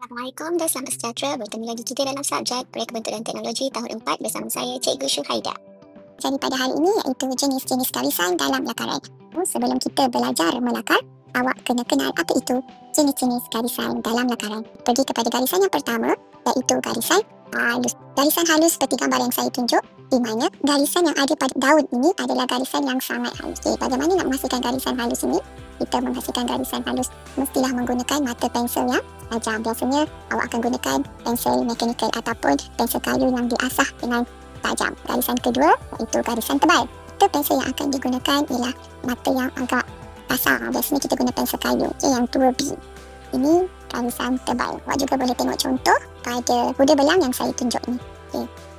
Assalamualaikum dan selamat sejahtera. Bertemu lagi kita dalam subjek Perekebentuk dan Teknologi tahun 4 bersama saya Cikgu Syuhaida. Jadi pada hari ini iaitu jenis-jenis garisan dalam lakaran. Sebelum kita belajar melakar, awak kena kenal apa itu jenis-jenis garisan dalam lakaran. Pergi kepada garisan yang pertama iaitu garisan halus. Garisan halus seperti gambar yang saya tunjuk, di mana garisan yang ada pada daun ini adalah garisan yang sangat halus. Jadi bagaimana nak menghasilkan garisan halus ini? Kita menghasilkan garisan halus mestilah menggunakan mata pensel yang tajam. Biasanya awak akan gunakan pensel mekanikal ataupun pensel kayu yang diasah dengan tajam. Garisan kedua iaitu garisan tebal. Mata pensel yang akan digunakan ialah mata yang agak kasar. Biasanya kita guna pensel kayu yang 2B. Ini garisan tebal. Awak juga boleh tengok contoh pada kuda belang yang saya tunjuk ni.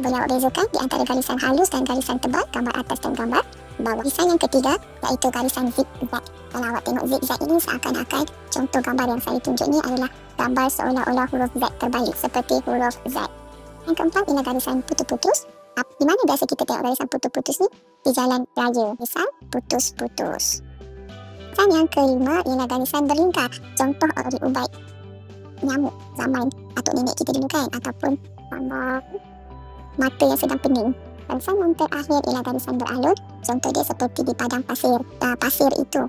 Boleh awak bezakan di antara garisan halus dan garisan tebal, gambar atas dan gambar bawah. Garisan yang ketiga iaitu garisan zigzag. Kalau awak tengok zigzag ini seakan-akan contoh gambar yang saya tunjuk ni adalah gambar seolah-olah huruf Z terbalik seperti huruf Z. Yang keempat ialah garisan putus-putus. Di mana biasa kita tengok garisan putus-putus ni? Di jalan raya. Misal putus-putus. Dan yang kelima ialah garisan berlingkar. Contoh ubat nyamuk zaman atuk nenek kita dulu kan, ataupun gambar mata yang sedang pening. Garisan yang terakhir ialah garisan beralun. Contoh dia seperti di padang pasir. Pasir itu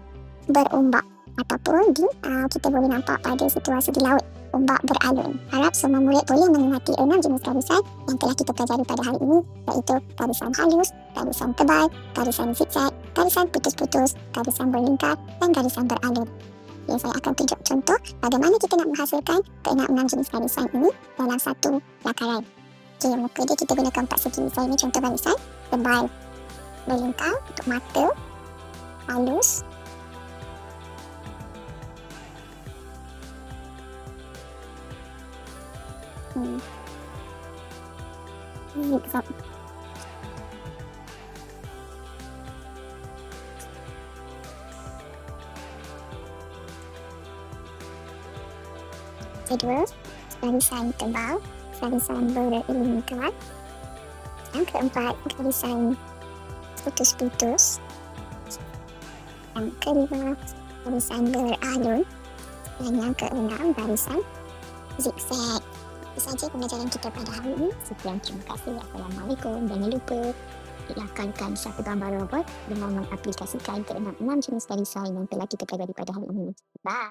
berombak, ataupun kita boleh nampak pada situasi di laut, ombak beralun. Harap semua murid boleh mengerti 6 jenis garisan yang telah kita pelajari pada hari ini, iaitu garisan halus, garisan tebal, garisan zigzag, garisan putus-putus, garisan berlingkar dan garisan beralun. Saya akan tunjuk contoh bagaimana kita nak menghasilkan ke-6 jenis garisan ini dalam satu lakaran. Muka dia kita gunakan 4 segi. Saya ini contoh garisan tebal berlingkar untuk mata, halus, zigzag. Kedua, garisan tebal, garisan berlingkar. Yang keempat, garisan putus-putus. Yang kelima, garisan beralun. Dan yang keenam, garisan zigzag. Itu saja pembelajaran kita pada hari ini. Sekian, terima kasih. Assalamualaikum. Jangan lupa lakarkan satu gambar robot dengan mengaplikasikan ke-6 jenis garisan yang telah kita pelajari pada hari ini. Bye.